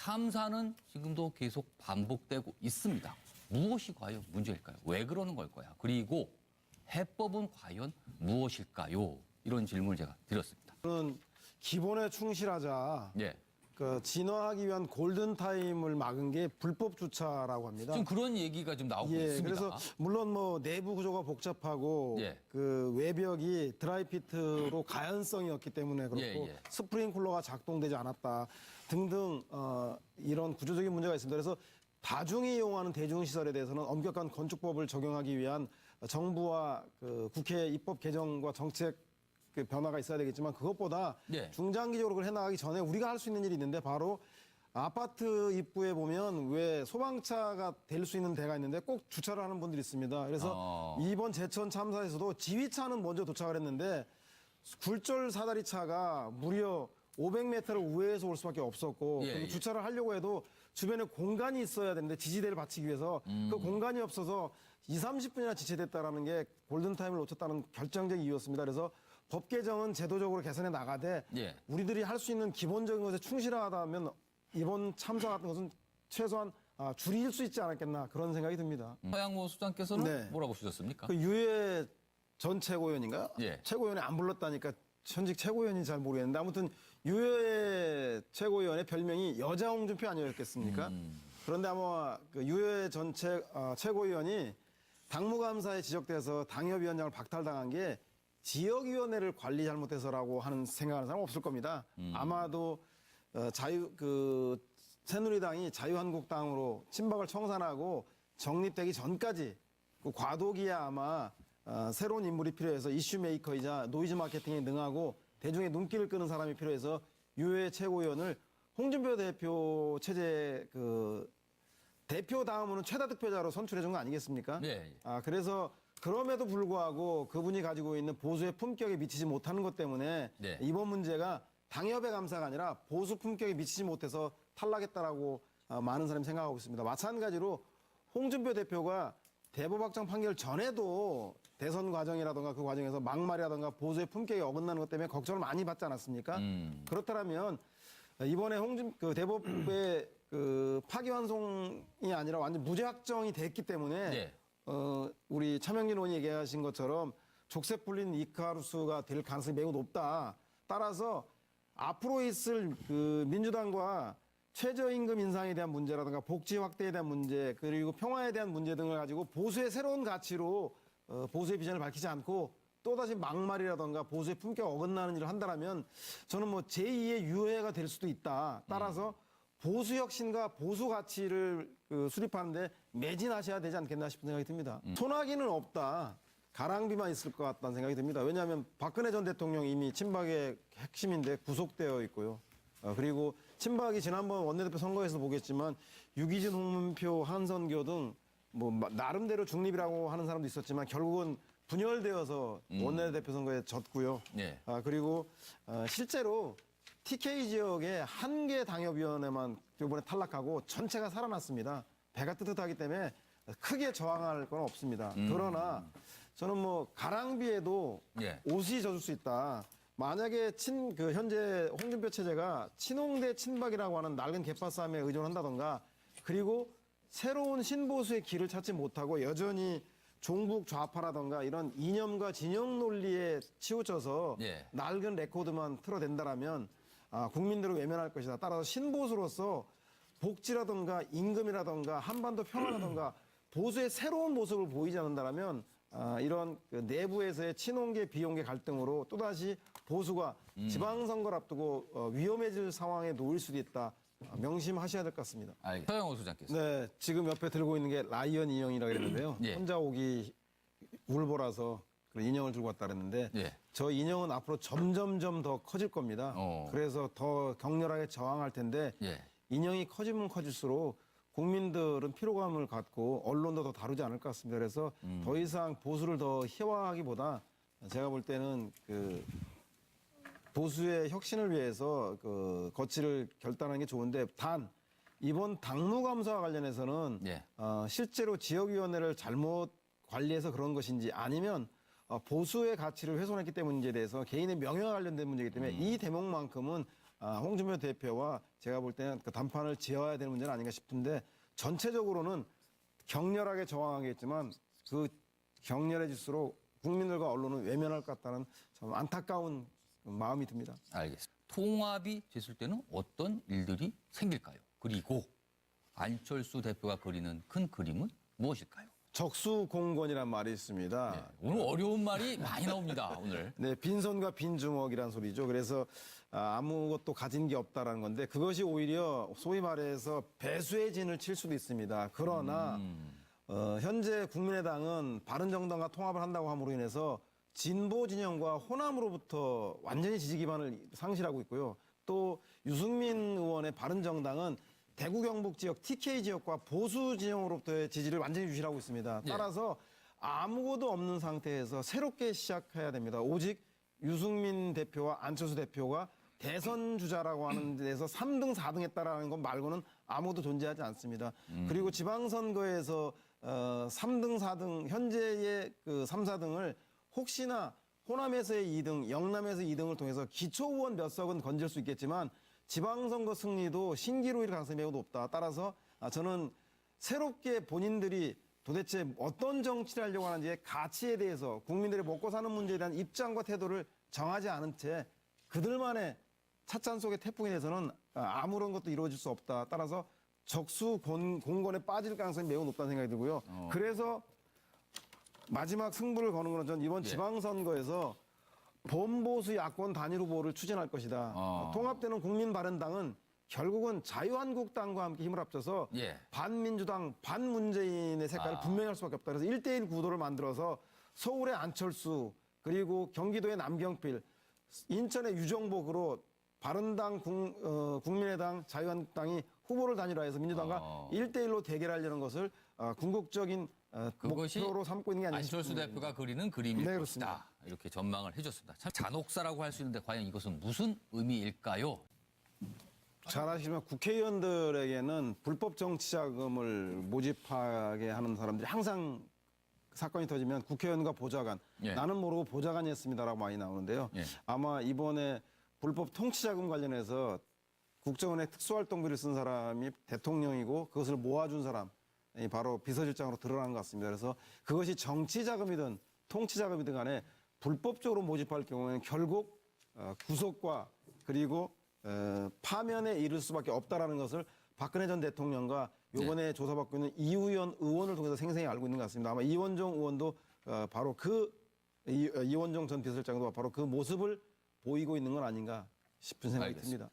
참사는 지금도 계속 반복되고 있습니다. 무엇이 과연 문제일까요? 왜 그러는 걸까요? 그리고 해법은 과연 무엇일까요? 이런 질문을 제가 드렸습니다. 저는 기본에 충실하자. 예. 그 진화하기 위한 골든타임을 막은 게 불법 주차라고 합니다. 지금 그런 얘기가 좀 나오고 예, 있습니다. 그래서 물론 뭐 내부 구조가 복잡하고 예. 그 외벽이 드라이피트로 가연성이었기 때문에 그렇고 예, 예. 스프링쿨러가 작동되지 않았다 등등 이런 구조적인 문제가 있습니다. 그래서 다중이 이용하는 대중시설에 대해서는 엄격한 건축법을 적용하기 위한 정부와 그 국회 입법 개정과 정책 그 변화가 있어야 되겠지만 그것보다 예. 중장기적으로 그걸 해나가기 전에 우리가 할 수 있는 일이 있는데 바로 아파트 입구에 보면 왜 소방차가 될 수 있는 데가 있는데 꼭 주차를 하는 분들이 있습니다. 그래서 이번 제천 참사에서도 지휘차는 먼저 도착을 했는데 굴절 사다리 차가 무려 500m를 우회해서 올 수밖에 없었고 예, 그리고 예. 주차를 하려고 해도 주변에 공간이 있어야 되는데 지지대를 받치기 위해서 그 공간이 없어서 20-30분이나 지체됐다라는 게 골든타임을 놓쳤다는 결정적인 이유였습니다. 그래서 법 개정은 제도적으로 개선해 나가되 예. 우리들이 할 수 있는 기본적인 것에 충실하다면 이번 참사 같은 것은 최소한 줄일 수 있지 않았겠나 그런 생각이 듭니다. 서양모 수장께서는 네. 뭐라고 보셨습니까? 그 유해 전 최고위원인가? 예. 최고위원이 안 불렀다니까 현직 최고위원이 잘 모르겠는데 아무튼 유해 최고위원의 별명이 여자 홍준표 아니었겠습니까? 그런데 아마 그 유해 전 최고위원이 당무감사에 지적돼서 당협위원장을 박탈당한 게 지역위원회를 관리 잘못해서라고 하는 생각하는 사람 없을 겁니다. 아마도 새누리당이 자유한국당으로 친박을 청산하고 정립되기 전까지 그 과도기에 아마 새로운 인물이 필요해서 이슈 메이커이자 노이즈 마케팅에 능하고 대중의 눈길을 끄는 사람이 필요해서 유해 최고위원을 홍준표 대표 체제 그 대표 다음으로는 최다 득표자로 선출해 준 거 아니겠습니까? 네. 그래서 그럼에도 불구하고 그분이 가지고 있는 보수의 품격에 미치지 못하는 것 때문에 네. 이번 문제가 당협의 감사가 아니라 보수 품격에 미치지 못해서 탈락했다라고 많은 사람이 생각하고 있습니다. 마찬가지로 홍준표 대표가 대법 확정 판결 전에도 대선 과정이라든가 그 과정에서 막말이라든가 보수의 품격에 어긋나는 것 때문에 걱정을 많이 받지 않았습니까? 그렇다면 이번에 대법의 그 파기환송이 아니라 완전 무죄 확정이 됐기 때문에 네. 우리 차명진 의원이 얘기하신 것처럼 족쇄 풀린 이카루스가 될 가능성이 매우 높다. 따라서 앞으로 있을 그 민주당과 최저임금 인상에 대한 문제라든가 복지 확대에 대한 문제 그리고 평화에 대한 문제 등을 가지고 보수의 새로운 가치로 보수의 비전을 밝히지 않고 또다시 막말이라든가 보수의 품격 어긋나는 일을 한다면 저는 뭐 제2의 유해가 될 수도 있다. 따라서 보수 혁신과 보수 가치를 수립하는데 매진하셔야 되지 않겠나 싶은 생각이 듭니다. 소나기는 없다. 가랑비만 있을 것 같다는 생각이 듭니다. 왜냐하면 박근혜 전 대통령이 이미 친박의 핵심인데 구속되어 있고요. 그리고 친박이 지난번 원내대표 선거에서 보겠지만 유기진, 홍문표, 한선교 등 뭐 나름대로 중립이라고 하는 사람도 있었지만 결국은 분열되어서 원내대표 선거에 졌고요. 네. 그리고 실제로 TK 지역에 한 개 당협위원회만 이번에 탈락하고 전체가 살아났습니다. 배가 뜨뜻하기 때문에 크게 저항할 건 없습니다. 그러나 저는 뭐 가랑비에도 예. 옷이 젖을 수 있다. 만약에 현재 홍준표 체제가 친홍대 친박이라고 하는 낡은 개파 싸움에 의존한다던가 그리고 새로운 신보수의 길을 찾지 못하고 여전히 종북 좌파라던가 이런 이념과 진영 논리에 치우쳐서 예. 낡은 레코드만 틀어댄다라면 국민들을 외면할 것이다. 따라서 신보수로서 복지라든가 임금이라든가 한반도 평화라든가 보수의 새로운 모습을 보이지 않는다면 이런 그 내부에서의 친홍계 비홍계 갈등으로 또다시 보수가 지방선거를 앞두고 위험해질 상황에 놓일 수도 있다. 명심하셔야 될 것 같습니다. 알겠습니다. 서영호 수장께서. 네, 지금 옆에 들고 있는 게 라이언 인형이라고 그랬는데요. 예. 혼자 오기 울보라서 그 인형을 들고 왔다 그랬는데 예. 저 인형은 앞으로 점점점 더 커질 겁니다. 그래서 더 격렬하게 저항할 텐데 예. 인형이 커지면 커질수록 국민들은 피로감을 갖고 언론도 더 다루지 않을 것 같습니다. 그래서 더 이상 보수를 더 희화하기보다 제가 볼 때는 그 보수의 혁신을 위해서 그 거취를 결단하는 게 좋은데 단 이번 당무감사와 관련해서는 예. 실제로 지역위원회를 잘못 관리해서 그런 것인지 아니면 보수의 가치를 훼손했기 때문인지에 대해서 개인의 명예와 관련된 문제이기 때문에 이 대목만큼은 홍준표 대표와 제가 볼 때는 그 단판을 지어야 되는 문제는 아닌가 싶은데 전체적으로는 격렬하게 저항하겠지만 그 격렬해질수록 국민들과 언론은 외면할 것 같다는 참 안타까운 마음이 듭니다. 알겠습니다. 통합이 됐을 때는 어떤 일들이 생길까요? 그리고 안철수 대표가 그리는 큰 그림은 무엇일까요? 적수공권이란 말이 있습니다. 네, 오늘 어려운 말이 많이 나옵니다. 오늘. 네, 빈손과 빈주먹이란 소리죠. 그래서 아무것도 가진 게 없다라는 건데 그것이 오히려 소위 말해서 배수의 진을 칠 수도 있습니다. 그러나 현재 국민의당은 바른정당과 통합을 한다고 함으로 인해서 진보 진영과 호남으로부터 완전히 지지 기반을 상실하고 있고요. 또 유승민 의원의 바른정당은 대구 경북 지역 TK 지역과 보수 진영으로부터의 지지를 완전히 유실하고 있습니다. 따라서 아무것도 없는 상태에서 새롭게 시작해야 됩니다. 오직 유승민 대표와 안철수 대표가 대선 주자라고 하는 데서 3등, 4등 했다라는 것 말고는 아무도 존재하지 않습니다. 그리고 지방선거에서 3등, 4등, 현재의 그 3, 4등을 혹시나 호남에서의 2등, 영남에서 2등을 통해서 기초의원 몇 석은 건질 수 있겠지만 지방선거 승리도 신기루일 가능성이 매우 높다. 따라서 저는 새롭게 본인들이 도대체 어떤 정치를 하려고 하는지의 가치에 대해서 국민들의 먹고 사는 문제에 대한 입장과 태도를 정하지 않은 채 그들만의 찻잔 속의 태풍에 대해서는 아무런 것도 이루어질 수 없다. 따라서 적수공권에 빠질 가능성이 매우 높다는 생각이 들고요. 그래서 마지막 승부를 거는 거는 전 이번 지방선거에서 범보수 야권 단일 후보를 추진할 것이다. 통합되는 국민바른당은 결국은 자유한국당과 함께 힘을 합쳐서 반민주당, 반문재인의 색깔을 분명히 할 수밖에 없다. 그래서 1대1 구도를 만들어서 서울의 안철수, 그리고 경기도의 남경필, 인천의 유정복으로 바른당, 국민의당, 자유한국당이 후보를 단일화해서 민주당과 1대1로 대결하려는 것을 궁극적인 그것이 목표로 삼고 있는 게 아니냐 안철수 싶습니다. 대표가 그리는 그림일 네, 것이다. 그렇습니다. 이렇게 전망을 해줬습니다. 참 잔혹사라고 할 수 있는데 과연 이것은 무슨 의미일까요? 잘 아시지만 국회의원들에게는 불법 정치자금을 모집하게 하는 사람들이 항상 사건이 터지면 국회의원과 보좌관, 나는 모르고 보좌관이 했습니다라고 많이 나오는데요. 아마 이번에 불법 통치자금 관련해서 국정원의 특수활동비를 쓴 사람이 대통령이고 그것을 모아준 사람, 바로 비서실장으로 드러난 것 같습니다. 그래서 그것이 정치자금이든 통치자금이든 간에 불법적으로 모집할 경우에는 결국 구속과 그리고 파면에 이를 수밖에 없다라는 것을 박근혜 전 대통령과 요번에 조사받고 있는 이우연 의원을 통해서 생생히 알고 있는 것 같습니다. 아마 이원종 의원도 바로 이원종 전 비서실장도 바로 그 모습을 보이고 있는 건 아닌가 싶은 생각이 듭니다.